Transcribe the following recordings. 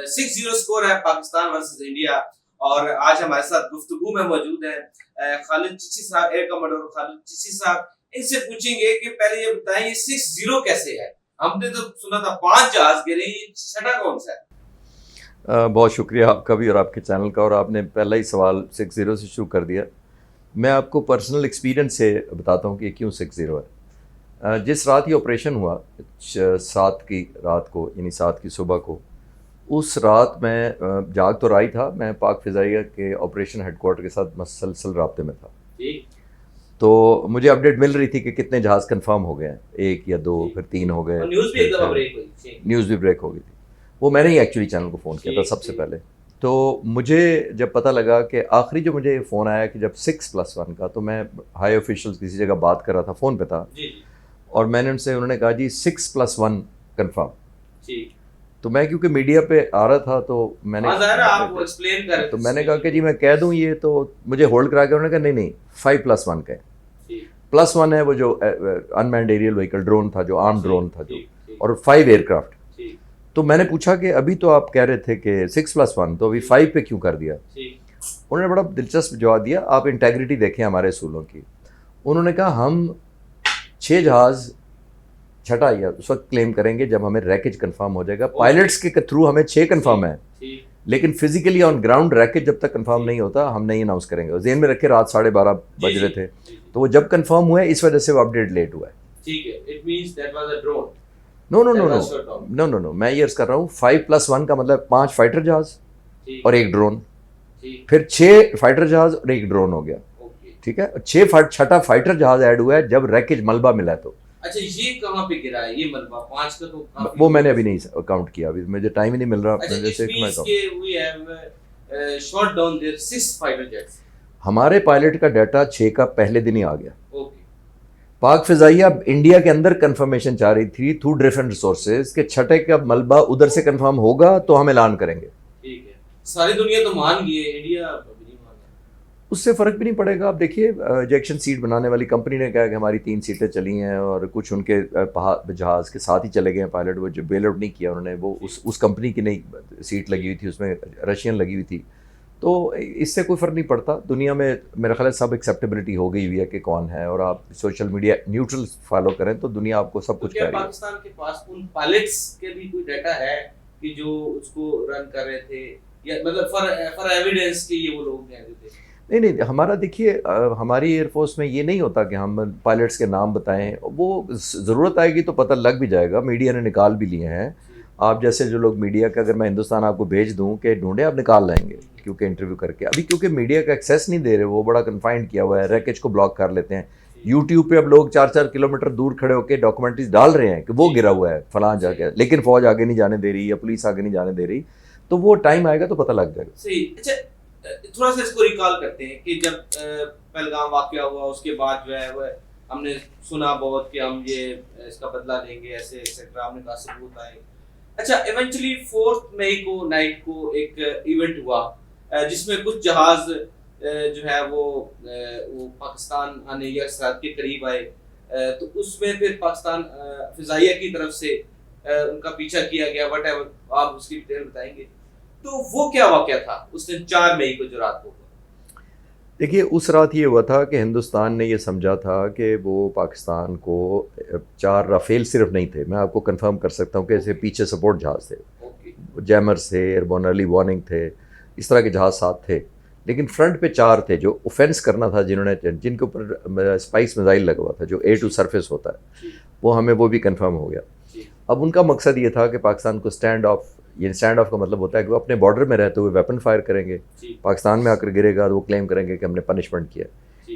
6-0 score है Pakistan versus India. और आज हमारे साथ गुफ्तगू में मौजूद है खालिद चिश्ती साहब, एयर कमांडर खालिद चिश्ती साहब। इनसे पूछेंगे कि पहले ये बताएं ये 6-0 कैसे है। हमने तो सुना था 5 जहाज गिरे, ये छठा कौन सा है? बहुत शुक्रिया आपका भी और आपके चैनल का। और आपने पहला ही सवाल 6-0 से शुरू कर दिया। मैं आपको पर्सनल एक्सपीरियंस से बताता हूँ कि क्यों 6-0 है। जिस रात ये ऑपरेशन हुआ 7 की रात को, यानी 7 की सुबह को, उस रात मैं जाग तो रही था, मैं पाक फ़िज़ाइया के ऑपरेशन हेडक्वार्टर के साथ मसलसल राब्ते में था। तो मुझे अपडेट मिल रही थी कि कितने जहाज़ कंफर्म हो गए हैं, 1 या 2, फिर 3 हो गए, न्यूज़ भी एकदम ब्रेक हुई, न्यूज़ भी ब्रेक हो गई थी। वो मैंने ही एक्चुअली चैनल को फ़ोन किया था सबसे पहले। तो मुझे जब पता लगा कि आखिरी जो मुझे फ़ोन आया कि जब 6+1 का, तो मैं हाई ऑफिशियल्स किसी जगह बात कर रहा था, फ़ोन पे था, और मैंने उन्होंने कहा जी 6+1 कन्फर्म। तो मैं क्योंकि मीडिया पे आ रहा था तो मैंने आप एक्सप्लेन कर, तो मैंने कहा कि जी मैं कह दूं ये, तो मुझे होल्ड करा के उन्होंने कहा नहीं 5+1 का है। +1 है वो जो अनमैन्ड एरियल व्हीकल ड्रोन था, जो आर्म ड्रोन था जो, और 5 एयरक्राफ्ट। तो मैंने पूछा कि अभी तो आप कह रहे थे कि 6+1, तो अभी 5 पे क्यों कर दिया? उन्होंने बड़ा दिलचस्प जवाब दिया, आप इंटेग्रिटी देखें हमारे असूलों की। उन्होंने कहा हम 6 जहाज़ छठा या उस वक्त क्लेम करेंगे जब हमें रैकेज कंफर्म हो जाएगा। पायलट्स के थ्रू हमें 6 कंफर्म है, लेकिन फिजिकली ऑन ग्राउंड रैकेज जब तक कंफर्म नहीं होता हम नहीं अनाउंस करेंगे। जेन में रखे रात 12:30 बज रहे थे, तो वो जब कंफर्म हुआ है इस वजह से वो अपडेट लेट हुआ है। ठीक है, it means that was a drone. No, मैं ये अर्ज कर रहा हूँ 5+1 का मतलब 5 फाइटर जहाज और 1 ड्रोन, फिर 6 फाइटर जहाज और 1 ड्रोन हो गया। ठीक है, 6 फाइटर जहाज ऐड हुआ है जब रैकेज मलबा मिला। तो अच्छा, ये कहाँ पे गिरा है ये मलबा? 5 का तो वो मैंने अभी नहीं काउंट किया, अभी मुझे टाइम ही नहीं मिल रहा। Shot down there 6 fighter jets. हमारे पायलट का डाटा 6 का पहले दिन ही आ गया। पाक फ़िज़ाइया इंडिया के अंदर कंफर्मेशन चाह रही थी थ्रू डिफरेंट रिसोर्सेज के 6 का मलबा उधर से कंफर्म होगा तो हम ऐलान करेंगे। ठीक है, सारी दुनिया तो मान गई है, इंडिया अभी नहीं मान रहा। उससे फ़र्क भी नहीं पड़ेगा। आप देखिए, इजेक्शन सीट बनाने वाली कंपनी ने कहा कि हमारी 3 सीटें चली हैं, और कुछ उनके जहाज़ के साथ ही चले गए हैं पायलट, वो जो बेल आउट नहीं किया उन्होंने, वो उस कंपनी की नहीं सीट लगी हुई थी, उसमें रशियन लगी हुई थी। तो इससे कोई फ़र्क नहीं पड़ता। दुनिया में मेरा ख्याल है सब एक्सेप्टेबिलिटी हो गई हुई है कि कौन है, और आप सोशल मीडिया न्यूट्रल फॉलो करें तो दुनिया आपको सब कुछ कह रही है। पाकिस्तान के पास उन पायलट्स के भी कोई डाटा है कि जो उसको रन कर रहे थे, या मतलब फॉर एविडेंस कि ये वो लोग हैं जो थे? नहीं, हमारा देखिए, हमारी एयरफोर्स में ये नहीं होता कि हम पायलट्स के नाम बताएं, वो ज़रूरत आएगी तो पता लग भी जाएगा। मीडिया ने निकाल भी लिए हैं। आप जैसे जो लोग मीडिया का, अगर मैं हिंदुस्तान आपको भेज दूं कि ढूंढे, आप निकाल लाएंगे, क्योंकि इंटरव्यू करके अभी क्योंकि मीडिया का एक्सेस नहीं दे रहे, वो बड़ा कन्फाइंड किया हुआ है, रैकेज को ब्लॉक कर लेते हैं। यूट्यूब पे अब लोग 4-4 किलोमीटर दूर खड़े होकर डॉक्यूमेंट्रीज डाल रहे हैं कि वो गिरा हुआ है फलां जगह, लेकिन फौज आगे नहीं जाने दे रही या पुलिस आगे नहीं जाने दे रही। तो वो टाइम आएगा तो पता लग जाएगा। सही। अच्छा, थोड़ा सा इसको रिकॉल करते हैं कि जब पहलगाम वाकया हुआ उसके बाद जो है वो हमने सुना बहुत कि हम ये इसका बदला लेंगे, ऐसे एक्सेट्रा, हमने कहा सबूत आए। अच्छा, इवेंचुअली 4 मई को नाइट को एक इवेंट हुआ जिसमें कुछ जहाज जो है वो पाकिस्तान आने या सरहद के करीब आए, तो उसमें फिर पाकिस्तान फ़िज़ाइया की तरफ से उनका पीछा किया गया, व्हाटएवर, आप उसकी डिटेल बताएंगे। तो वो क्या वाकया था उस दिन 4 मई को जो रात को? देखिए, उस रात ये हुआ था कि हिंदुस्तान ने ये समझा था कि वो पाकिस्तान को 4 राफेल सिर्फ नहीं थे, मैं आपको कंफर्म कर सकता हूँ कि ऐसे पीछे सपोर्ट जहाज़ थे, जैमर्स थे, एयरबोर्न अर्ली वार्निंग थे, इस तरह के जहाज़ साथ थे, लेकिन फ्रंट पे 4 थे जो ऑफेंस करना था, जिनके ऊपर स्पाइस मिसाइल लगा हुआ था, जो A to सरफेस होता है, वो हमें वो भी कंफर्म हो गया। अब उनका मकसद ये था कि पाकिस्तान को स्टैंड ऑफ, ये स्टैंड ऑफ का मतलब होता है कि वो अपने बॉर्डर में रहते हुए वेपन फायर करेंगे, पाकिस्तान में आकर गिरेगा तो वो क्लेम करेंगे कि हमने पनिशमेंट किया।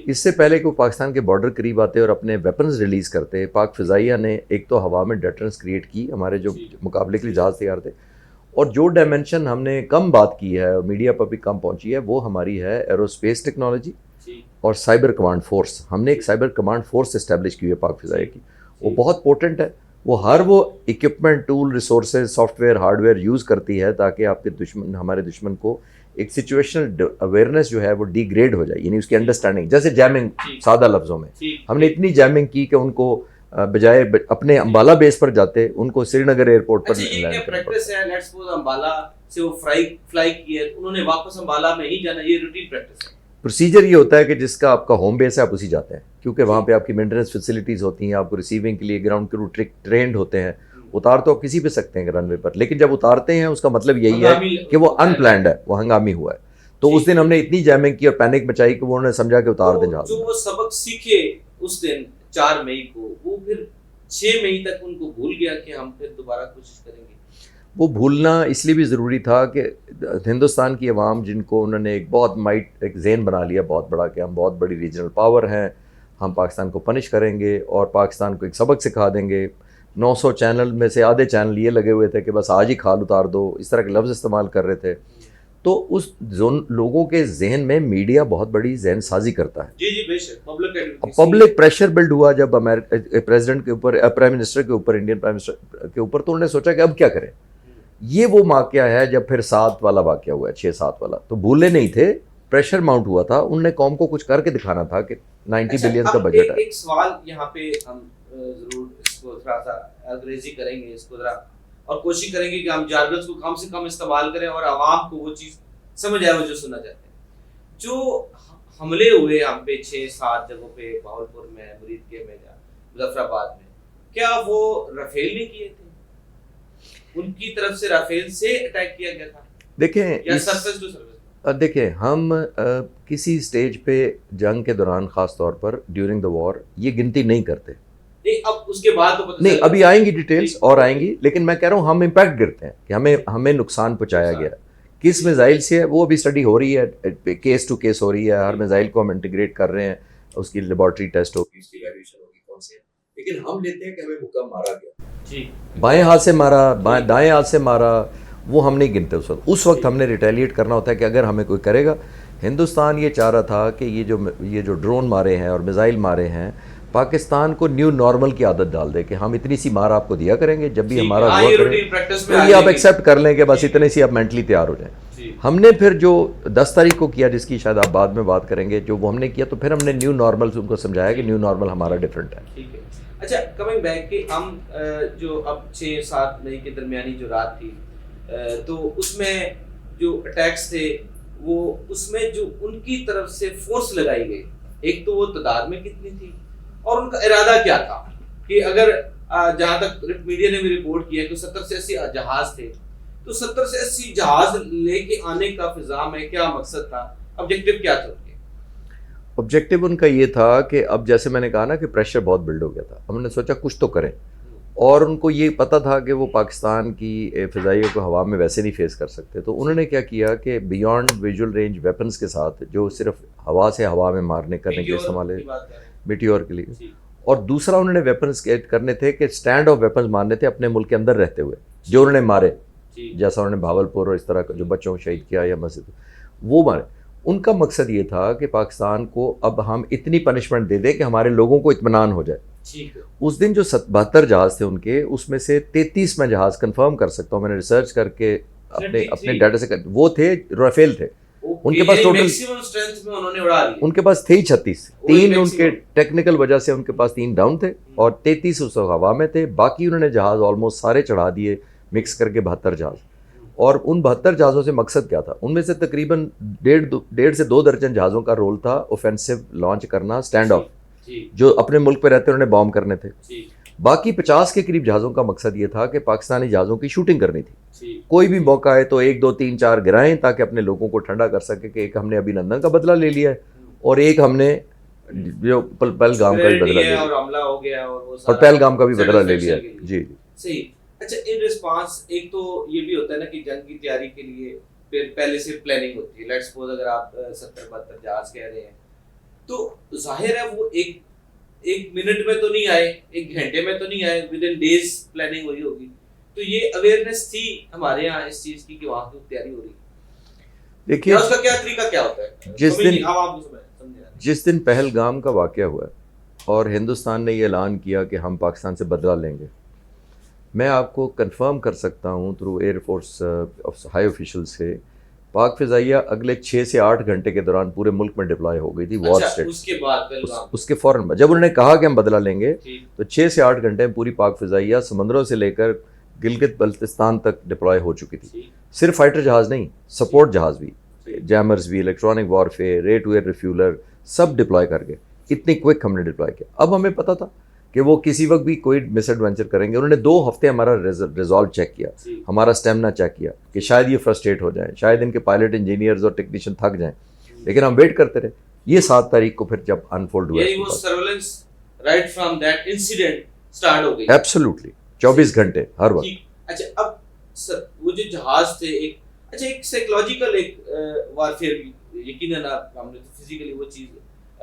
इससे पहले कि वो पाकिस्तान के बॉर्डर करीब आते और अपने वेपन्स रिलीज़ करते, पाक फ़िज़ाइया ने एक तो हवा में डेटरेंस क्रिएट की, हमारे जो मुकाबले के लिए जहाज़ तैयार थे, और जो डायमेंशन हमने कम बात की है और मीडिया पर भी कम पहुंची है, वो हमारी है एरोस्पेस टेक्नोलॉजी और साइबर कमांड फोर्स। हमने एक साइबर कमांड फोर्स इस्टेब्लिश की है पाक फ़िज़ाइया की, वो बहुत पोटेंट है। वो equipment, tool, resources, software, hardware use करती है ताकि आपके दुश्मन, हमारे दुश्मन को एक सिचुएशनल अवेयरनेस जो है वो डिग्रेड हो जाए, यानी उसकी अंडरस्टैंडिंग, जैसे जैमिंग, सादा लफ्ज़ों में हमने इतनी जैमिंग की कि उनको बजाय अपने अंबाला बेस पर जाते उनको श्रीनगर एयरपोर्ट पर प्रैक्टिस है। लेट्स सपोज अंबाला से वो फ्लाई किया, उन्होंने वापस अंबाला में ही जाना, ये रूटीन प्रैक्टिस है। प्रोसीजर ये होता है कि जिसका आपका होम बेस है आप उसी जाते हैं, क्योंकि वहाँ पे आपकी मेंटेनेंस फैसिलिटीज़ होती हैं, आपको रिसीविंग के लिए ग्राउंड क्रू ट्रेंड होते हैं। उतार तो आप किसी भी सकते हैं रनवे पर, लेकिन जब उतारते हैं उसका मतलब यही है कि वो अनप्लैंड है, वो हंगामी हुआ है। तो उस दिन हमने इतनी जैमिंग की और पैनिक मचाई कि वो उन्होंने समझा कि उतार दें जहाज। जो वो सबक सीखे उस दिन 4 मई को, वो फिर 6 मई तक उनको भूल गया कि हम फिर दोबारा कोशिश करेंगे। वो भूलना इसलिए भी ज़रूरी था कि हिंदुस्तान की अवाम, जिनको उन्होंने एक बहुत एक ज़हन बना लिया बहुत बड़ा कि हम बहुत बड़ी रीजनल पावर हैं, हम पाकिस्तान को पनिश करेंगे और पाकिस्तान को एक सबक सिखा देंगे। 900 चैनल में से आधे चैनल ये लगे हुए थे कि बस आज ही खाल उतार दो, इस तरह के लफ्ज़ इस्तेमाल कर रहे थे। तो उस लोगों के जहन में मीडिया बहुत बड़ी जहन साजी करता है। जी बेशक, पब्लिक प्रेशर बिल्ड हुआ जब प्रेसिडेंट के ऊपर, प्राइम मिनिस्टर के ऊपर, इंडियन प्राइम मिनिस्टर के ऊपर, तो उन्होंने सोचा कि अब क्या करें। ये वो वाक़या है जब फिर 7 वाला वाक़या हुआ है, 6-7 वाला, तो भूले नहीं थे, प्रेशर माउंट हुआ था, उनने कौम को कुछ करके दिखाना था कि 90 बिलियन का बजट है। एक सवाल यहाँ पे हम जरूर इसको थोड़ा सा अंग्रेजी करेंगे, इसको जरा और कोशिश करेंगे कि हम जारगन्स को कम से कम इस्तेमाल करें और आवाम को वो चीज़ समझ आए वो जो सुनना चाहते हैं। जो हमले हुए हम पे 6-7 जगहों पे, भावलपुर में, मुरीदके में, मुजफ्फराबाद में, क्या वो राफेल ने किए थे? उनकी तरफ से राफेल से अटैक किया गया था? देखें हम किसी स्टेज पे जंग के दौरान ख़ास तौर पर ड्यूरिंग द वॉर ये गिनती नहीं करते। नहीं, अब उसके बाद तो नहीं, अभी आएंगी डिटेल्स और आएंगी, लेकिन मैं कह रहा हूँ हम इम्पैक्ट गिरते हैं कि हमें नुकसान पहुँचाया गया, किस मिसाइल से है वो अभी स्टडी हो रही है, केस टू केस हो रही है, हर मिसाइल को हम इंटीग्रेट कर रहे हैं, उसकी लेबॉर्ट्री टेस्ट होगी, उसकी वैल्यूएशन होगी कौन से है। लेकिन हम लेते हैं कि हमें भूकंप मारा गया, बाएं हाथ से मारा, दाएं हाथ से मारा, वो हम नहीं गिनते। उस वक्त हमने रिटेलिएट करना होता है कि अगर हमें कोई करेगा। हिंदुस्तान ये चाह रहा था कि ये जो ड्रोन मारे हैं और मिसाइल मारे हैं, पाकिस्तान को न्यू नॉर्मल की आदत डाल दे कि हम इतनी सी मार आपको दिया करेंगे, जब भी हमारा हुआ करें तो ये आप एक्सेप्ट कर लें कि बस इतने सी आप मेंटली तैयार हो जाएं। हमने फिर जो 10 तारीख को किया, जिसकी शायद आप बाद में बात करेंगे, जो वो हमने किया, तो फिर हमने न्यू नॉर्मल से उनको समझाया कि न्यू नॉर्मल हमारा डिफरेंट है। अच्छा, कमिंग बैक कि हम जो अब 6-7 मई के दरमियानी जो रात थी, तो उसमें जो अटैक्स थे, वो उसमें जो उनकी तरफ से फोर्स लगाई गई, एक तो वो तादाद में कितनी थी और उनका इरादा क्या था कि अगर जहाँ तक मीडिया ने भी रिपोर्ट किया कि 70 से 80 जहाज थे, तो 70 से 80 जहाज लेके आने का फिजा में क्या मकसद था, ऑब्जेक्टिव क्या था? ऑब्जेक्टिव उनका ये था कि अब जैसे मैंने कहा ना कि प्रेशर बहुत बिल्ड हो गया था, हमने सोचा कुछ तो करें, और उनको ये पता था कि वो पाकिस्तान की फ़िज़ाइयों को हवा में वैसे नहीं फेस कर सकते। तो उन्होंने क्या किया कि बियॉन्ड विजुअल रेंज वेपन्स के साथ, जो सिर्फ हवा से हवा में मारने करने के इस्तेमाल है, मीटियोर के लिए, और दूसरा उन्होंने वेपन्स करने थे कि स्टैंड ऑफ वेपन्स मारने थे अपने मुल्क के अंदर रहते हुए, जो उन्होंने मारे, जैसा उन्होंने भावलपुर और इस तरह का जो बच्चों को शहीद किया या मस्जिद, वो मारे। उनका मकसद ये था कि पाकिस्तान को अब हम इतनी पनिशमेंट दे दें कि हमारे लोगों को इत्मीनान हो जाए। उस दिन जो 72 जहाज़ थे उनके, उसमें से 33 मैं जहाज़ कंफर्म कर सकता हूँ, मैंने रिसर्च करके अपने डाटा से वो थे राफेल थे। उनके पास टोटल स्ट्रेंथ में उन्होंने उड़ा ली, उनके पास थे ही 36, 3 उनके टेक्निकल वजह से उनके पास 3 डाउन थे और 33 उस हवा में थे। बाकी उन्होंने जहाज़ ऑलमोस्ट सारे चढ़ा दिए मिक्स करके 72 जहाज़। और उन 72 जहाज़ों से मकसद क्या था? उनमें से तकरीबन 1.5 से 2 दर्जन जहाज़ों का रोल था ऑफेंसिव लॉन्च करना, स्टैंड ऑफ, जो अपने मुल्क पे रहते उन्होंने बॉम्ब करने थे। बाकी 50 के करीब जहाज़ों का मकसद ये था कि पाकिस्तानी जहाज़ों की शूटिंग करनी थी। कोई भी मौका आए तो 1, 2, 3, 4 गिराएं ताकि अपने लोगों को ठंडा कर सके कि एक हमने अभिनंदन का बदला ले लिया है और एक हमने जो पहलगाम का भी बदला लिया और पहलगाम का भी बदला ले लिया। जी सही। अच्छा, इन रिस्पांस एक तो ये भी होता है ना कि जंग की तैयारी के लिए फिर पहले से प्लानिंग होती है। लेट्स सपोज अगर आप 70-72 जहाज कह रहे हैं, तो जाहिर है वो एक मिनट में तो नहीं आए, 1 घंटे में तो नहीं आए, विद इन डेज प्लानिंग हुई होगी। तो ये अवेयरनेस थी हमारे यहाँ इस चीज की कि वहाँ की तैयारी हो रही है। देखिए उसका क्या तरीका क्या होता है? जिस दिन पहलगाम का वाकया हुआ और हिंदुस्तान ने ये ऐलान किया कि हम पाकिस्तान से बदला लेंगे, मैं आपको कंफर्म कर सकता हूँ थ्रू एयरफोर्स हाई ऑफिशियल से, पाक फ़िज़ाइया अगले 6 से 8 घंटे के दौरान पूरे मुल्क में डिप्लॉय हो गई थी। वॉर स्टेट उसके फ़ौरन जब उन्होंने कहा कि हम बदला लेंगे, तो 6 से 8 घंटे में पूरी पाक फ़िज़ाइया समुद्रों से लेकर गिलगित बल्तिस्तान तक डिप्लॉय हो चुकी थी। सिर्फ फाइटर जहाज़ नहीं, सपोर्ट जहाज़ भी, जैमर्स भी, electronic warfare, rate to air refueller, सब डिप्लॉय कर गए। इतनी क्विक हमने डिप्लॉय किया। अब हमें पता था कि वो किसी वक्त भी कोई मिसएडवेंचर करेंगे। उन्होंने 2 हफ्ते हमारा रिजॉल्व चेक किया, हमारा स्टेमिना चेक किया कि शायद ये फ्रस्ट्रेट हो जाए, शायद इनके पायलट इंजीनियर्स और टेक्नीशियन थक जाएं, लेकिन हम वेट करते रहे। ये 7 तारीख को फिर जब अनफोल्ड हुआ, वो surveillance right from that incident start हो गई। एब्सोल्युटली 24 घंटे हर वक्त। अच्छा, अब सर वो जो जहाज थे, एक साइकोलॉजिकल एक वारफेयर भी, यकीनन आप हमने तो फिजिकली वो चीज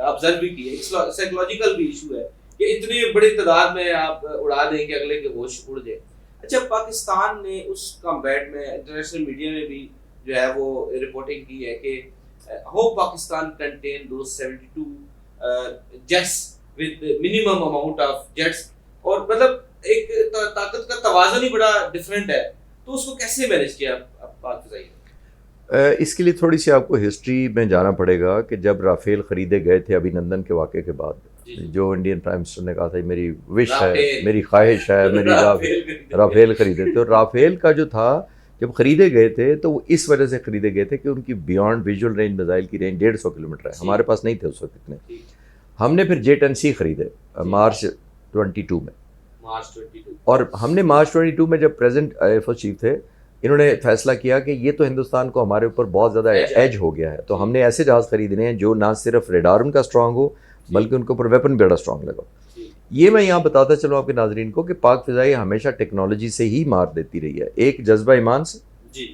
ऑब्जर्व भी की है, एक साइकोलॉजिकल भी इशू है कि इतने बड़ी तादाद में आप उड़ा दें कि अगले के होश उड़ जाए। अच्छा, पाकिस्तान ने उस कॉम्बैट में इंटरनेशनल मीडिया में भी जो है वो रिपोर्टिंग की है कि how Pakistan contain those 72 jets with minimum amount of jets, और मतलब एक ताकत का तवाज़ुन ही बड़ा डिफरेंट है, तो उसको कैसे मैनेज किया आप बात बताइए। इसके लिए थोड़ी सी आपको हिस्ट्री में जाना पड़ेगा कि जब राफेल ख़रीदे गए थे अभिनंदन के वाक़े के बाद, जो इंडियन प्राइम मिनिस्टर ने कहा था मेरी विश है, मेरी ख्वाहिश है, मेरी राफेल खरीदे थे। और राफेल का जो था, जब ख़रीदे गए थे तो वो इस वजह से ख़रीदे गए थे कि उनकी बियॉन्ड विजुअल रेंज मिसाइल की रेंज 150 किलोमीटर है, हमारे पास नहीं थे उस वक्त इतने। हमने फिर J-10C ख़रीदे मार्च 22 में, और हमने मार्च 22 में जब प्रेजेंट एयरफोर्स चीफ थे, इन्होंने फैसला किया कि ये तो हिंदुस्तान को हमारे ऊपर बहुत ज़्यादा एज हो गया है, तो हमने ऐसे जहाज़ खरीदने हैं जो ना सिर्फ रेडार उनका स्ट्रांग हो बल्कि उनके ऊपर वेपन भी बड़ा स्ट्रांग लगा। ये मैं यहाँ बताता चलूँ आपके नाजरीन को कि पाक फ़िज़ाई हमेशा टेक्नोलॉजी से ही मार देती रही है। एक जज्बा ईमान से,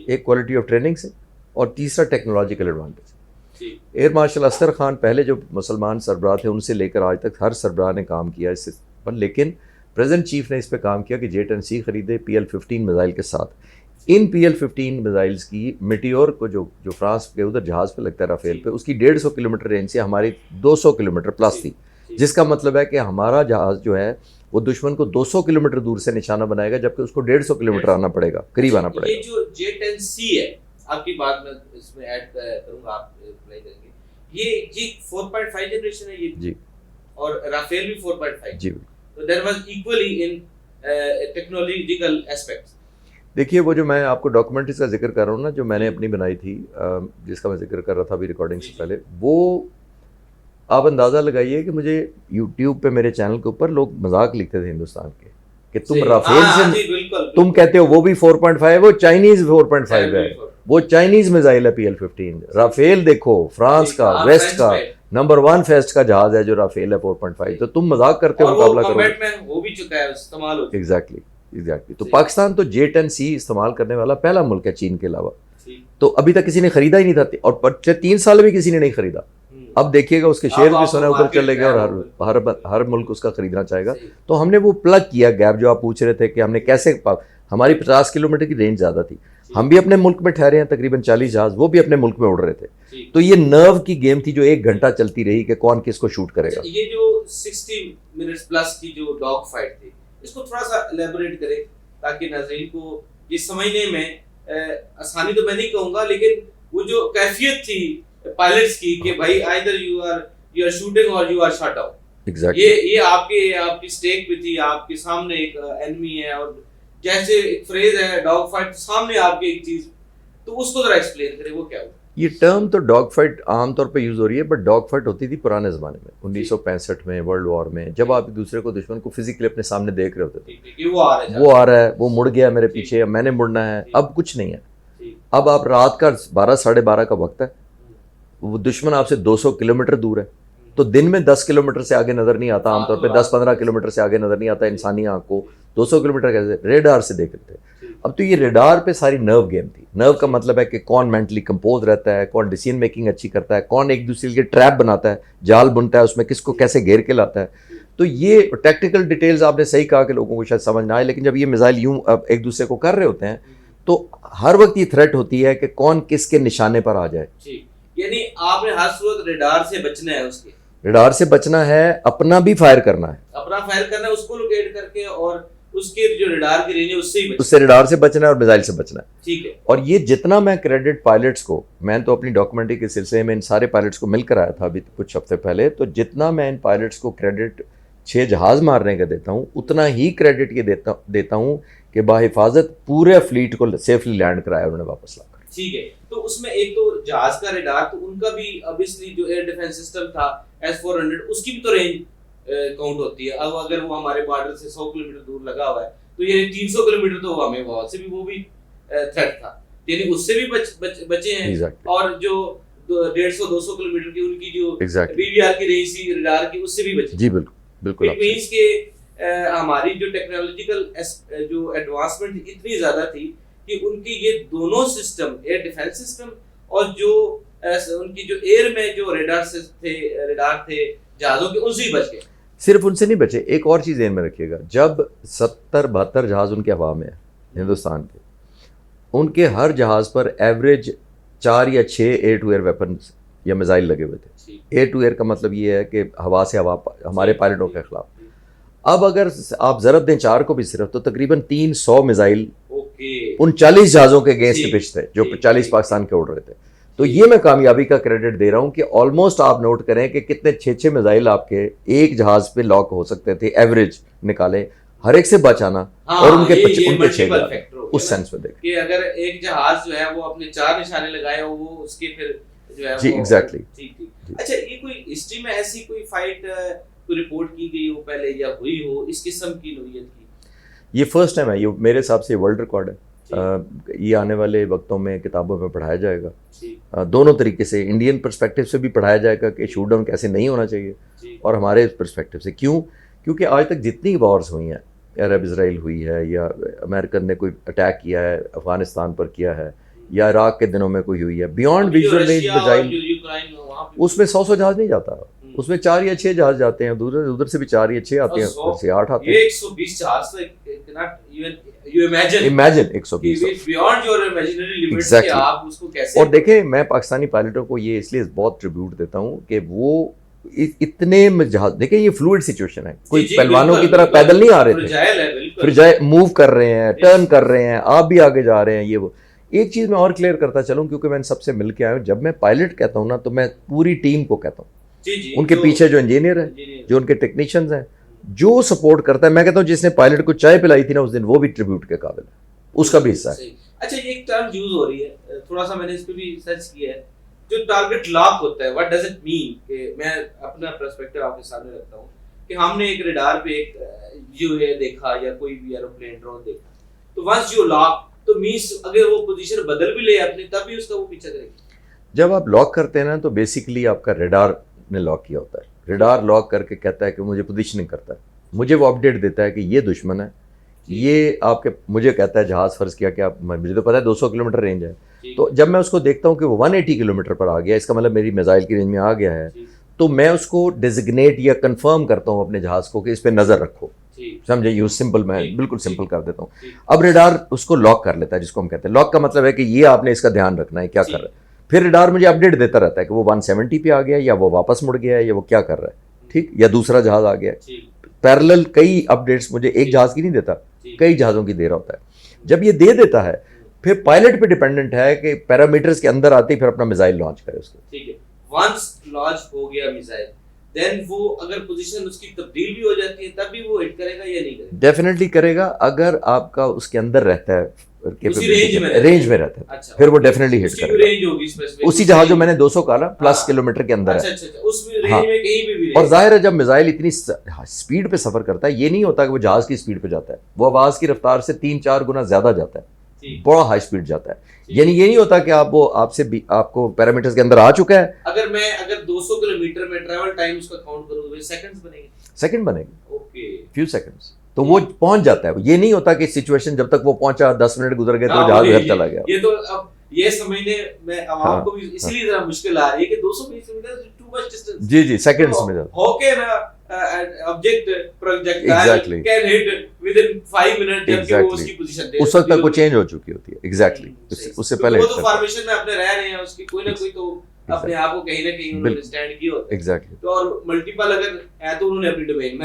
एक क्वालिटी ऑफ ट्रेनिंग से, और तीसरा technological advantage. Air marshal Asghar Khan पहले जो मुसलमान सरबराह थे उनसे लेकर आज तक हर सरबराह ने काम किया इससे पर, लेकिन प्रेजेंट चीफ ने इस पर काम किया कि J-10C खरीदे PL-15 मिसाइल के साथ। इन PL-15 मिसाइल्स की मिटियोर को जो फ्रांस के उधर जहाज़ पे लगता है राफेल पे, उसकी 150 किलोमीटर रेंज से हमारी 200 किलोमीटर प्लस थी, जिसका मतलब है कि हमारा जहाज़ जो है वो दुश्मन को 200 किलोमीटर दूर से निशाना बनाएगा, जबकि उसको 150 किलोमीटर आना पड़ेगा, करीब आना पड़ेगा। ये जो J-10C है, आपकी बात में इसमें ऐड करूंगा, आप रिप्लाई करेंगे, ये 4.5 जनरेशन है ये जी, और राफेल भी 4.5 जी, तो there was equally in technological aspects. देखिए, वो जो मैं आपको डॉक्यूमेंट्रीज का जिक्र कर रहा हूँ ना, जो मैंने अपनी बनाई थी, जिसका मैं जिक्र कर रहा था अभी रिकॉर्डिंग से पहले, वो आप अंदाज़ा लगाइए कि मुझे यूट्यूब पे मेरे चैनल के ऊपर लोग मजाक लिखते थे हिंदुस्तान के कि तुम राफेल से तुम कहते हो वो भी 4.5, वो चाइनीज 4.5 है, वो चाइनीज मिसाइल है PL-15। राफेल देखो, फ्रांस का, वेस्ट का नंबर 1 फेस्ट का जहाज है जो राफेल है 4.5, तो तुम मजाक करते हो, मुकाबला करो। एग्जैक्टली। तो पाकिस्तान तो J-10C इस्तेमाल करने वाला पहला मुल्क है चीन के अलावा, तो अभी तक किसी ने खरीदा ही नहीं था, और पिछले 3 साल में किसी ने नहीं खरीदा। अब देखिएगा उसके शेयर भी सोने ऊपर चले गए, और हर मुल्क उसका खरीदना चाहेगा। तो हमने वो प्लग किया गैप, जो आप पूछ रहे थे कि हमने कैसे, हमारी 50 किलोमीटर की रेंज ज़्यादा थी, हम भी अपने मुल्क में ठहरे हैं, तकरीबन 40 जहाज वो भी अपने मुल्क में उड़ रहे थे, तो ये नर्व की गेम थी जो 1 घंटा चलती रही कि कौन किसको शूट करेगा। ये जो 60 मिनट्स प्लस की जो डॉग फाइट थी, इसको थोड़ा सा एलैबोरेट करें ताकि नाज़रीन को ये समझने में आसानी तो मैं नहीं कहूँगा, लेकिन वो जो कैफियत थी पायलट्स की कि भाई आइदर यू आर शूटिंग और you are shot out. Exactly. ये आपकी स्टेक पे थी, आपके सामने एक एनिमी है, और जैसे एक फ्रेज है डॉग फाइट, सामने आपके एक चीज, तो उसको जरा एक्सप्लेन करें, वो क्या हुआ। ये टर्म तो डॉग फाइट आमतौर पे यूज़ हो रही है, बट डॉग फाइट होती थी पुराने ज़माने में, 1965 में, वर्ल्ड वॉर में, जब आप एक दूसरे को, दुश्मन को फिजिकली अपने सामने देख रहे होते थे। वो आ रहा है, वो मुड़ गया मेरे पीछे, मैंने मुड़ना है। अब कुछ नहीं है, अब आप रात का 12 साढ़े 12 का वक्त है, वो दुश्मन आपसे 200 किलोमीटर दूर है, तो दिन में 10 किलोमीटर से आगे नज़र नहीं आता, आमतौर पे 10-15 किलोमीटर से आगे नज़र नहीं आता इंसानी आँख को, 200 किलोमीटर कैसे रेडार से देख रहे थे। अब तो ये रेडार पे सारी नर्व गेम थी। नर्व का मतलब है कि कौन मेंटली कंपोज रहता है, कौन डिसीजन मेकिंग अच्छी करता है, कौन एक दूसरे के ट्रैप बनाता है, जाल बुनता है, उसमें किसको कैसे घेर के लाता है। तो ये टेक्निकल डिटेल्स आपने सही कहा कि लोगों को शायद समझ ना आए, लेकिन जब ये मिसाइल यूं एक दूसरे को कर रहे होते हैं तो हर वक्त ये थ्रेट होती है कि कौन किसके निशाने पर आ जाए। यानी आपने हर सूरत रेडार से बचना है, उसके रेडार से बचना है, अपना भी फायर करना है, उसको लोकेट करके, और उसके जो रेडार की रेंज है उससे रेडार से बचना है और मिसाइल से बचना है। ठीक है। और ये जितना मैं क्रेडिट पायलट्स को, मैं तो अपनी डॉक्यूमेंट्री के सिलसिले में इन सारे पायलट्स को मिलकर आया था अभी कुछ हफ्ते पहले, तो जितना मैं इन पायलट्स को क्रेडिट 6 जहाज मारने का देता हूँ, उतना ही क्रेडिट ये देता हूँ कि बाहिफाजत पूरे फ्लीट को सेफली लैंड कराया उन्होंने वापस लाकर। ठीक है, तो उसमें एक तो जहाज का रेडार, तो उनका भी ऑब्वियसली जो एयर डिफेंस सिस्टम था S-400, उसकी भी तो रेंज काउंट होती है। अब अगर वो हमारे बॉर्डर से 100 किलोमीटर दूर लगा हुआ है, तो ये 300 किलोमीटर तो हमें वहां से भी वो भी थ्रेट था, यानी उससे भी बचे हैं। exactly. और जो 150-200 किलोमीटर की उनकी जो exactly. BVR की रेंज थी रेडार की, उससे भी बचे। जी बिल्कुल बिल्कुल। इट मींस के हमारी जो टेक्नोलॉजिकल जो एडवांसमेंट इतनी ज्यादा थी कि उनकी ये दोनों सिस्टम, एयर डिफेंस सिस्टम और जो उनकी जो एयर में जो रेडार थे जहाजों के, उनसे ही बच गए। सिर्फ उनसे नहीं बचे, एक और चीज़ ध्यान में रखिएगा, जब 70-72 जहाज उनके हवा में है हिंदुस्तान के, उनके हर जहाज पर एवरेज 4 या 6 एयर टू एयर वेपन्स या मिसाइल लगे हुए थे। एयर टू एयर का मतलब ये है कि हवा से हवा हमारे पायलटों के खिलाफ। अब अगर आप ज़रब दें 4 को भी सिर्फ, तो तकरीबन 300 मिसाइल उन 40 जहाज़ों के अगेंस्ट पिच थे जो 40 पाकिस्तान के उड़ रहे थे। तो ये मैं कामयाबी का क्रेडिट दे रहा हूँ कि ऑलमोस्ट आप नोट करें कि कितने 6-6 मिसाइल आपके एक जहाज पे लॉक हो सकते थे, एवरेज निकाले, हर एक से बचाना। और उनके 6 उस सेंस में देखें कि अगर एक जहाज जो है वो अपने 4 निशाने लगाए, वो उसके फिर जो है जी एग्जैक्टली। ठीक। अच्छा, ये कोई हिस्ट्री में ऐसी कोई फाइट कोई रिपोर्ट की गई हो पहले या हुई हो इस किस्म की नौइयत की? ये फर्स्ट टाइम है, ये मेरे हिसाब से वर्ल्ड रिकॉर्ड है। ये आने वाले वक्तों में किताबों में पढ़ाया जाएगा, दोनों तरीके से, इंडियन पर्सपेक्टिव से भी पढ़ाया जाएगा कि शूट डाउन कैसे नहीं होना चाहिए, और हमारे पर्सपेक्टिव से क्यों, क्योंकि आज तक जितनी वॉर्स हुई हैं, अरब इसराइल हुई है, या अमेरिकन ने कोई अटैक किया है अफगानिस्तान पर किया है, या इराक के दिनों में कोई हुई है, बियॉन्ड विजुअल रेंज मिसाइल, उसमें 100 जहाज नहीं जाता, उसमें 4 या 6 जहाज जाते हैं, उधर से भी 4 या 6 आते हैं, उधर से 8 आते हैं। 120 जहाज तो you imagine 120 beyond your imaginary limits कि आप उसको कैसे। और देखें, मैं पाकिस्तानी पायलटों को ये इसलिए बहुत ट्रिब्यूट देता हूँ कि वो इतने जहाज, देखें ये फ्लूइड सिचुएशन है, कोई पहलवानों की तरह पैदल नहीं आ रहे थे, फिर मूव कर रहे हैं, टर्न कर रहे हैं, आप भी आगे जा रहे हैं। ये वो एक चीज़ मैं और क्लियर करता चलूँ, क्योंकि मैंने सबसे मिल के आया हूँ, जब मैं पायलट कहता हूँ ना, तो मैं पूरी टीम को कहता हूँ, उनके पीछे जो इंजीनियर है, जो उनके टेक्नीशियंस हैं, जो सपोर्ट करता है। मैं कहता हूँ जिसने पायलट को चाय पिलाई थी ना उस दिन, वो भी ट्रिब्यूट के काबिल है, उसका भी हिस्सा है। अच्छा, ये एक टर्म यूज हो रही है, थोड़ा सा मैंने इस पे भी सर्च किया है, जो टारगेट लॉक होता है, व्हाट डज इट मीन? कि मैं अपना पर्सपेक्टिव आपके सामने रखता हूँ कि हमने एक रडार पे एक यूएवी देखा या कोई भी एरोप्लेन ड्रोन देखा, तो वंस यू लॉक, तो मींस अगर वो पोजीशन बदल भी ले अपनी, तब भी उसका वो पीछा करेगी। जब आप लॉक करते हैं ना, तो बेसिकली आपका रडार ने लॉक किया होता है, रडार लॉक करके कहता है कि मुझे पोजीशनिंग करता है, मुझे वो अपडेट देता है कि ये दुश्मन है, ये आपके, मुझे कहता है जहाज, फर्ज किया कि आप, मुझे तो पता है 200 किलोमीटर रेंज है, तो जब मैं उसको देखता हूँ कि वो 180 किलोमीटर पर आ गया, इसका मतलब मेरी मिसाइल की रेंज में आ गया है, तो मैं उसको डिजिग्नेट या कंफर्म करता हूँ अपने जहाज को कि इस पर नज़र रखो, समझे, यूज सिंपल, मैं बिल्कुल सिंपल कर देता हूँ। अब रडार उसको लॉक कर लेता है, जिसको हम कहते हैं लॉक का मतलब है कि ये आपने इसका ध्यान रखना है क्या कर रहा है, फिर रडार मुझे अपडेट देता रहता है कि वो 170 पे आ गया, या वो वापस मुड़ गया है, या वो क्या कर रहा है, ठीक, या दूसरा जहाज आ गया है। पैरेलल कई अपडेट्स मुझे एक जहाज की नहीं देता, कई जहाज़ों की दे रहा होता है। जब ये दे देता है, फिर पायलट पे डिपेंडेंट है कि पैरामीटर्स के अंदर आते ही फिर अपना मिसाइल लॉन्च करे उसको। ठीक है, वंस लॉन्च हो गया मिसाइल, देन वो अगर पोजीशन उसकी तब्दील भी हो जाती है, तब भी वो हिट करेगा या नहीं करेगा? डेफिनेटली करेगा, अगर आपका उसके अंदर रहता है, रेंज में रहता है। अच्छा, फिर वो डेफिनेटली हिट करेगा। रेंज होगी स्पेसिफिक, उसी जहाज जो मैंने 200 कहा ना, प्लस किलोमीटर के अंदर है। अच्छा, उस रेंज में कहीं भी और जाहिर है जब मिसाइल इतनी स्पीड पे सफर करता है, ये नहीं होता कि वो जहाज की स्पीड पे जाता है, वो आवाज की रफ्तार से 3-4 गुना ज्यादा जाता है, बड़ा हाई स्पीड जाता है। यानी ये नहीं होता कि आप वो आपसे आपको पैरामीटर्स के अंदर आ चुका है। अगर 200 किलोमीटर में ट्रैवल टाइम उसका काउंट करूं तो सेकंड्स बनेंगे, सेकंड बनेंगे, ओके, फ्यू सेकंड्स, तो वो पहुंच जाता है। ये नहीं होता कि सिचुएशन जब तक वो पहुंचा 10 मिनट गुजर गए तो जहाज उधर चला गया। ये तो अब ये समझने में आवाम को भी इसलिए जरा मुश्किल आ रही है कि 220 किलोमीटर टू मच डिस्टेंस, जी सेकंड्स में जाता ओके ना, object projectile can hit with in 5 minute, जबकि वो उसकी पोजीशन दे उस वक्त तक वो चेंज हो चुकी होती है। एग्जैक्टली, उससे पहले वो तो फॉर्मेशन में अपने रह रहे हैं, उसकी कोई ना कोई तो अपने आप को कहीं ना कहीं उन्होंने स्टैंड किया होता है। एग्जैक्टली, तो और मल्टीपल अगर है तो उन्होंने अपनी डोमेन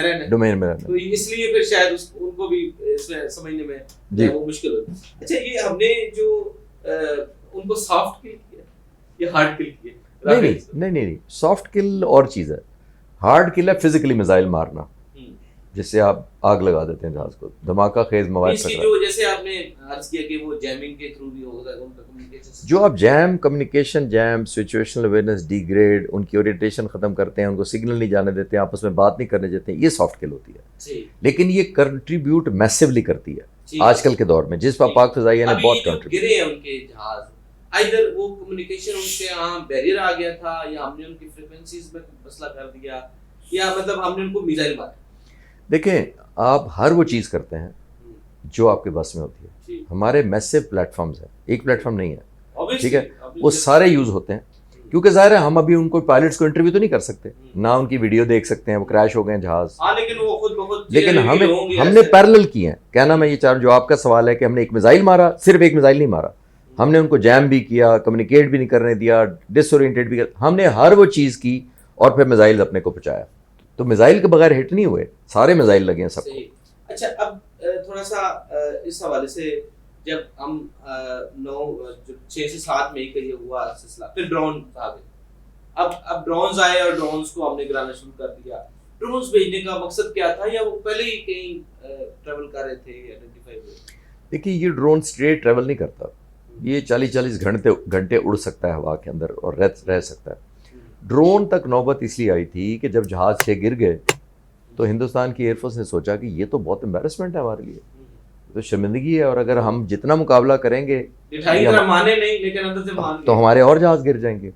में रहना, तो इसलिए फिर शायद उनको भी इसमें समझने में वो मुश्किल होती है। अच्छा, ये हमने जो उनको सॉफ्ट किल किया या हार्ड किल किया? नहीं, सॉफ्ट किल और चीज़ है, हार्ड किल है फिजिकली मिसाइल मारना, जिससे आप आग लगा देते हैं जहाज को, धमाका खेज मवाद इसकी टकरा। जो जैसे आपने अर्ज किया कि वो जैमिंग के थ्रू भी होगा उनका कम्युनिकेशन, जो आप jam, communication jam, situational awareness degrade, उनकी ओरिएंटेशन ख़त्म करते हैं, उनको सिग्नल नहीं जाने देते, आपस में बात नहीं करने देते हैं, ये सॉफ्ट किल होती है। लेकिन ये कंट्रीब्यूट मैसिवली करती है आजकल के दौर में, जिस पर पाक फ़िज़ाइया ने बहुत कंट्रीब्यूट। गिरे हैं उनके जहाज, आइदर वो कम्युनिकेशन उनके यहाँ बैरियर आ गया था, या हमने उनकी फ्रीक्वेंसीज में मसला कर दिया, या मतलब हमने उनको मिसाइल मारा। देखें, आप हर वो चीज़ करते हैं जो आपके बस में होती है। हमारे मैसिव प्लेटफॉर्म्स हैं, एक प्लेटफॉर्म नहीं है, ठीक है, वो सारे यूज़ होते हैं, क्योंकि ज़ाहिर है हम अभी उनको पायलट्स को इंटरव्यू तो नहीं कर सकते ना, उनकी वीडियो देख सकते हैं, वो क्रैश हो गए जहाज। लेकिन वो खुद बहुत, लेकिन हमने पैरेलल किए हैं। कहना मैं ये चाह रहा हूं, जो आपका सवाल है कि हमने एक मिसाइल मारा, सिर्फ एक मिसाइल नहीं मारा, हमने उनको जैम भी किया, कम्युनिकेट भी नहीं करने दिया, डिसओरिएंटेड भी किया, हमने हर वो चीज़ की और फिर मिसाइल अपने को पहुंचाया। तो मिसाइल के बगैर हिट नहीं हुए, सारे मिसाइल लगे हैं सबको। अच्छा, अब थोड़ा सा इस हवाले से, जब हम 6 से 7 मई का ये हुआ सिलसिला, फिर ड्रोन आ गए, अब ड्रोन्स आए और ड्रोन्स को हमने गिराना शुरू कर दिया। ड्रोन्स भेजने का मकसद क्या था, या वो पहले ही कहीं ट्रेवल कर रहे थे, आइडेंटिफाई हुए? देखिए, ये ड्रोन स्ट्रेट ट्रेवल नहीं करता, ये 40-40 घंटे उड़ सकता है हवा के अंदर और रह सकता है। ड्रोन तक नौबत इसलिए आई थी कि जब जहाज से गिर गए तो हिंदुस्तान की एयरफोर्स ने सोचा कि ये तो बहुत एम्बैरेसमेंट है हमारे लिए, तो शर्मिंदगी है, और अगर हम जितना मुकाबला करेंगे माने नहीं, लेकिन अंदर से मान तो हमारे और जहाज गिर जाएंगे।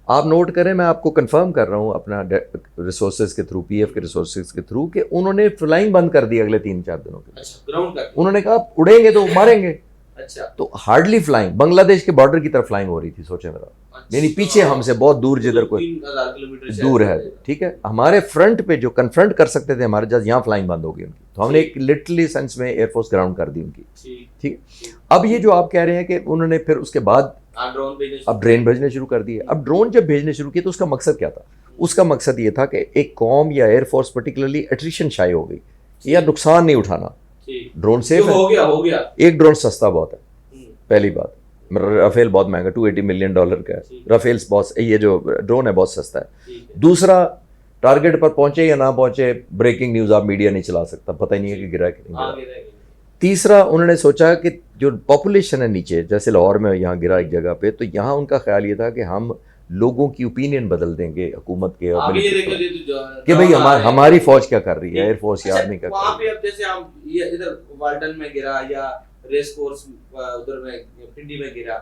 आप नोट करें, मैं आपको कंफर्म कर रहा हूँ अपना रिसोर्सेज के थ्रू, पीएफ के रिसोर्सेज के थ्रू, कि उन्होंने फ्लाइंग बंद कर दी अगले 3-4 दिनों के। अच्छा, ग्राउंड का उन्होंने कहा उड़ेंगे तो मारेंगे। अच्छा, तो हार्डली फ्लाइंग, बांग्लादेश के बॉर्डर की तरफ फ्लाइंग हो रही थी, सोचे मेरा, यानी पीछे हमसे बहुत दूर, जिधर कोई 3000 किलोमीटर दूर है, ठीक है, हमारे फ्रंट पे जो कन्फ्रंट कर सकते थे हमारे जहाज, यहाँ फ्लाइंग बंद हो गई उनकी। तो हमने एक लिटरली सेंस में एयरफोर्स ग्राउंड कर दी उनकी, ठीक है। अब ये जो आप कह रहे हैं कि उन्होंने फिर उसके बाद अब ड्रोन भेजने शुरू कर दिए। अब ड्रोन जब भेजने शुरू किए तो उसका मकसद क्या था? उसका मकसद ये था कि एक कौम या एयरफोर्स पर्टिकुलरली एट्रिशन शाई हो गई, या नुकसान नहीं उठाना। ड्रोन सेफ है, हो गया। एक ड्रोन सस्ता बहुत है, पहली बात। राफेल बहुत महंगा, $280 मिलियन का है राफेल, बहुत, ये जो ड्रोन है बहुत सस्ता है। दूसरा, टारगेट पर पहुंचे या ना पहुंचे, ब्रेकिंग न्यूज़ आप मीडिया नहीं चला सकता, पता ही नहीं है कि गिरा कि नहीं गिरा। तीसरा, उन्होंने सोचा कि जो पॉपुलेशन है नीचे, जैसे लाहौर में यहाँ गिरा एक जगह पे, तो यहाँ उनका ख्याल ये था कि हम लोगों की ओपिनियन बदल देंगे हुकूमत के, और कि भाई हमारी फौज क्या कर रही है, एयरफोर्स या आर्मी क्या कर रही है। अब जैसे हम ये इधर वाल्टन में गिरा या रेस कोर्स उधर में पिंडी में गिरा,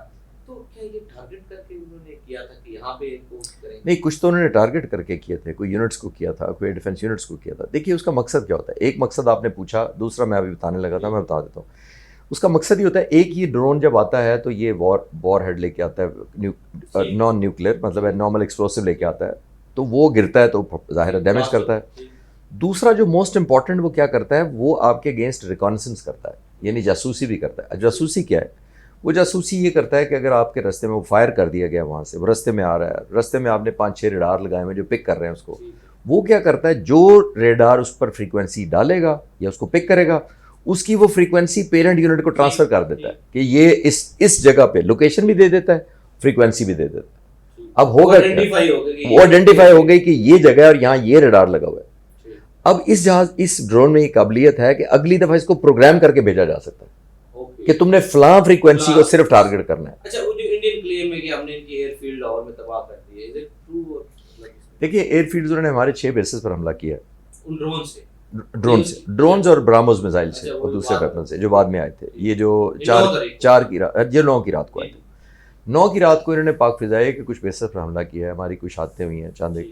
तो क्या ये टारगेट करके उन्होंने किया था कि यहाँ पे इनको करेंगे? नहीं, कुछ तो उन्होंने टारगेट करके किए थे, कोई यूनिट्स को किया था, कोई डिफेंस यूनिट्स को किया था। देखिए, उसका मकसद क्या होता है? एक मकसद आपने पूछा, दूसरा मैं अभी बताने लगा था, मैं बता देता हूँ। उसका मकसद ये होता है, एक ये ड्रोन जब आता है तो ये वॉर हेड लेके आता है, नॉन न्यूक्लियर, मतलब नॉर्मल एक्सप्लोसिव लेके आता है, तो वो गिरता है तो ज़ाहिर है डैमेज करता है। दूसरा जो मोस्ट इंपॉर्टेंट वो क्या करता है, वो आपके अगेंस्ट रिकॉनेसेंस करता है, यानी जासूसी भी करता है। जासूसी क्या है? वो जासूसी ये करता है कि अगर आपके रास्ते में वो फायर कर दिया गया, वहाँ से वो रास्ते में आ रहा है, रास्ते में आपने 5-6 रेडार लगाए हुए जो पिक कर रहे हैं उसको, वो क्या करता है, जो रेडार उस पर फ्रीक्वेंसी डालेगा या उसको पिक करेगा, उसकी वो फ्रीक्वेंसी पेरेंट यूनिट को ट्रांसफ़र कर देता है कि ये इस जगह पे लोकेशन भी दे देता है, फ्रीक्वेंसी भी दे देता है। अब होगा वो आइडेंटिफाई हो गई कि ये जगह और यहाँ ये रेडार लगा हुआ है। अब इस ड्रोन में ये काबिलियत है कि अगली दफ़ा इसको प्रोग्राम करके भेजा जा सकता है कि तुमने फलां फ्रीक्वेंसी को सिर्फ टारगेट करना है। अच्छा, वो जो इंडियन क्लेम है कि हमने इनकी एयरफील्ड लाहौर में तबाह कर दी है, इज इट ट्रू? देखिए, एयरफील्ड्स उन्होंने हमारे 6 बेसेस पर हमला किया है, उन ड्रोन्स और ब्राह्मोस मिसाइल से और दूसरे वेपन से जो बाद में आए थे। ये जो 9 की रात को आए थे, 9 की रात को इन्होंने पाक फ़िज़ाइया के कुछ बेसेस पर हमला किया है। हमारी कुछ हादसे हुई हैं चांद,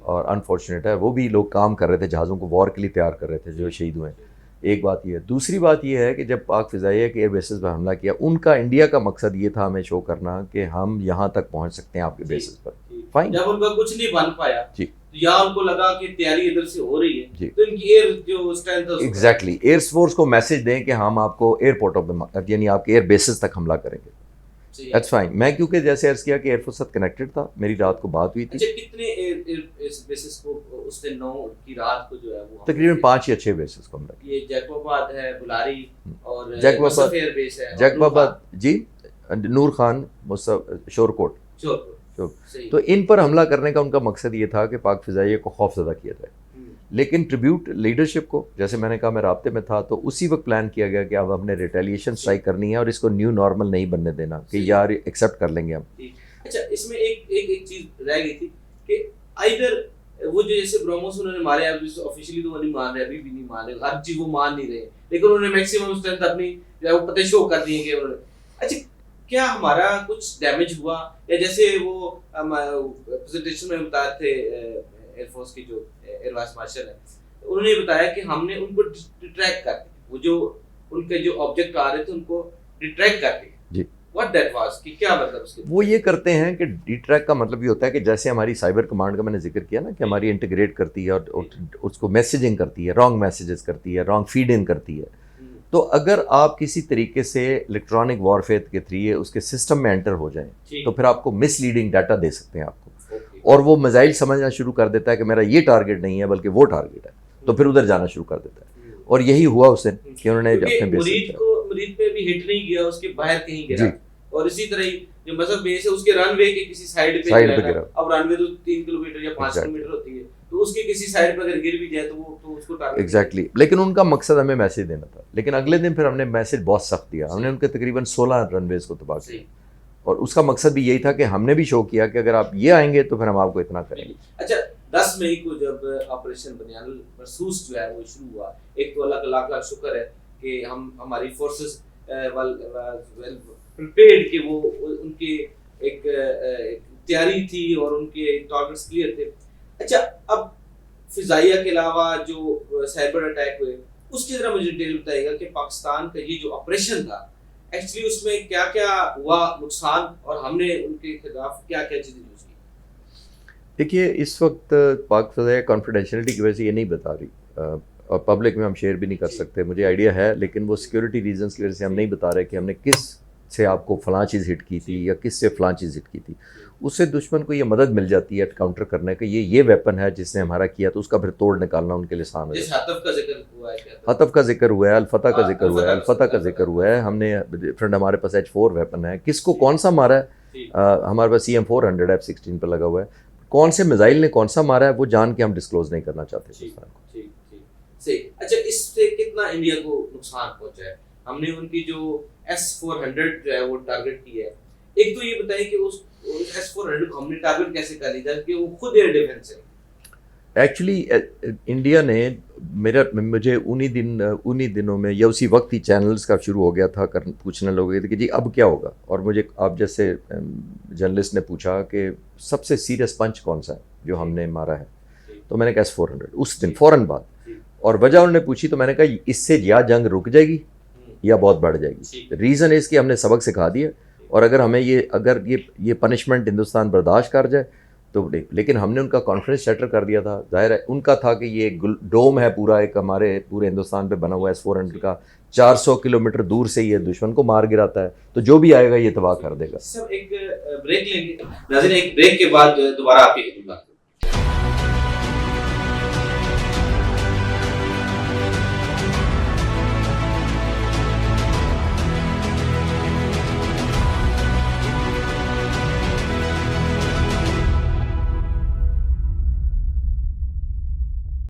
और अनफॉर्चुनेट है, वो भी लोग काम कर रहे थे, जहाज़ों को वॉर के लिए तैयार कर रहे थे, जो शहीद हुए हैं। एक बात ये है। दूसरी बात ये है कि जब पाक फ़िज़ाइया के एयर बेसिस पर हमला किया, उनका इंडिया का मकसद ये था हमें शो करना कि हम यहाँ तक पहुँच सकते हैं आपके बेसिस पर। फाइन, जब उनका कुछ नहीं बन पाया जी, या उनको लगा कि तैयारी इधर से हो रही है, तो इनकी एयर जो स्ट्रेंथ है, एग्जैक्टली, एयर फोर्स को मैसेज दें कि हम आपको एयरपोर्टों पे, यानी आपके एयर बेसिस तक हमला करेंगे। That's fine. मैं क्योंकि जैसे अर्ज किया कि एयरफोर्स साथ कनेक्टेड था, मेरी रात को बात हुई थी। अच्छा, कितने एयर बेसिस को उस दिन 9 की रात को जो है वो तकरीबन 5 या 6 बेसिस को हमला। ये जैकबाबाद है, बुलारी और जैकबाबाद एयर बेस है, जैकबाबाद जी, नूर खान, शोरकोट। तो इन पर हमला करने का उनका मकसद ये था कि पाक फ़िज़ाइया को खौफज़दा किया जाए। लेकिन ट्रिब्यूट लीडरशिप को, जैसे मैंने कहा मैं राब्ते में था, तो उसी वक्त प्लान किया गया कि अब हमने रिटेलिएशन स्ट्राइक करनी है और इसको न्यू नॉर्मल नहीं बनने देना कि यार एक्सेप्ट कर लेंगे हम। अच्छा, इसमें एक चीज रह गई थी कि आइदर वो जो जैसे ब्रह्मोस उन्होंने मारे, अभी ऑफिशियली तो वो नहीं मान रहे, अभी भी नहीं मान रहे, हर चीज वो मान नहीं रहे, लेकिन उन्होंने मैक्सिमम स्ट्रेंथ अपनी जो है वो पता शो कर दी है कि उन्होंने। अच्छा, क्या हमारा कुछ डैमेज हुआ, या जैसे वो प्रेजेंटेशन में बताए थे एयरफोर्स के जो एयर वाइस मार्शल है, उन्होंने बताया कि हमने उनको डिट्रैक्ट कर दिया, वो जो उनके जो ऑब्जेक्ट आ रहे थे उनको डिट्रैक्ट कर दिया जी। What that was, कि क्या मतलब उसके? वो ये करते हैं कि डिट्रैक का मतलब ये होता है कि जैसे हमारी साइबर कमांड का मैंने जिक्र किया ना कि हमारी इंटीग्रेट करती है और उसको मैसेजिंग करती है, रॉन्ग मैसेजेस करती है, रॉन्ग फीड इन करती है। तो अगर आप किसी तरीके से इलेक्ट्रॉनिक वॉरफेयर के थ्रू उसके सिस्टम में एंटर हो जाएं तो फिर आपको मिसलीडिंग डाटा दे सकते हैं आपको, और वो मिसाइल समझना शुरू कर देता है कि मेरा ये टारगेट नहीं है बल्कि वो टारगेट है, तो फिर उधर जाना शुरू कर देता है। और यही हुआ उस दिन कि उन्होंने अपने मुरीद पे भी हिट नहीं किया, उसके बाहर कहीं गिरा, और इसी तरह ही जो मजहब बेस है उसके रनवे के किसी साइड पे गिरा। अब रनवे तो 3 किलोमीटर या 5 किलोमीटर होती है, तो उसके किसी साइड पे अगर गिर भी जाए तो वो तो उसको टारगेट। एग्जैक्टली, लेकिन उनका मकसद हमें मैसेज देना था, लेकिन अगले दिन फिर हमने मैसेज बहुत सख्त दिया, हमने उनके तकरीबन 16 रनवेज को तबाह किया, और उसका मकसद भी यही था कि हमने भी शो किया कि अगर आप ये आएंगे तो फिर हम आपको इतना करेंगे। अच्छा, 10 मई को जब ऑपरेशन बनियान मरसूस जो है वो शुरू हुआ, एक तो अल्लाह का लाख लाख शुक्र है कि हमारी फोर्सेस प्रिपेयर्ड कि वो उनके एक तैयारी थी और उनके टारगेट्स क्लियर थे। अच्छा, अब फिजाइया के अलावा जो साइबर अटैक हुए उसकी जरा मुझे डिटेल बताइएगा कि पाकिस्तान का ये जो ऑपरेशन था एक्चुअली उसमें क्या क्या हुआ नुकसान, और हमने उनके खिलाफ क्या क्या चीजें यूज की? देखिए, इस वक्त पाक फज़ाइया कॉन्फिडेंशियलिटी की वजह से ये नहीं बता रही, और पब्लिक में हम शेयर भी नहीं कर सकते, मुझे आइडिया है, लेकिन वो सिक्योरिटी रीजंस की वजह से हम नहीं बता रहे कि हमने किस से आपको फ़लाँ चीज़ हिट की थी या किस से फ़लाँ चीज़ हिट की थी। उससे दुश्मन को ये मदद मिल जाती है काउंटर करने का, ये वेपन है जिसने हमारा किया, तो उसका फिर तोड़ निकालना उनके लिए आसान है। हतफ का जिक्र हुआ है, हतफ का जिक्र हुआ है, अल-फतह का जिक्र हुआ है, अल-फतह का जिक्र हुआ है। हमने फ्रेंड हमारे पास H4 वेपन है, किसको कौन सा मारा है, हमारे पास CM400 F-16 पर लगा हुआ है, कौन से मिसाइल ने कौन सा मारा है वो जान के हम डिस्क्लोज नहीं करना चाहते। अच्छा, इससे कितना इंडिया को नुकसान पहुंचा है? हमने उनकी जो S-400 जो है वो टारगेट की है, एक तो ये बताइए कि उस S-400 को हमने टारगेट कैसे कर लिया कि वो खुद एयर डिफेंस है? एक्चुअली इंडिया ने मुझे उन्हीं दिनों में या उसी वक्त ही चैनल्स का शुरू हो गया था पूछने लोग थे कि जी अब क्या होगा, और मुझे आप जैसे जर्नलिस्ट ने पूछा कि सबसे सीरियस पंच कौन सा है जो हमने मारा है, तो मैंने कहा S-400 उस दिन फ़ौरन बाद, और वजह उन्होंने पूछी तो मैंने कहा इससे या जंग रुक जाएगी या बहुत बढ़ जाएगी। रीज़न है इसकी हमने सबक सिखा दिया, और अगर हमें ये पनिशमेंट हिंदुस्तान बर्दाश्त कर जाए तो, लेकिन हमने उनका कॉन्फिडेंस सेटर कर दिया था। जाहिर है उनका था कि ये डोम है पूरा एक हमारे पूरे हिंदुस्तान पे बना हुआ है S-400 का, 400 किलोमीटर दूर से ये दुश्मन को मार गिराता है, तो जो भी आएगा ये तबाह कर देगा। सब एक ब्रेक लेंगे नाज़रीन, एक ब्रेक के बाद दोबारा आपकी खिदमत।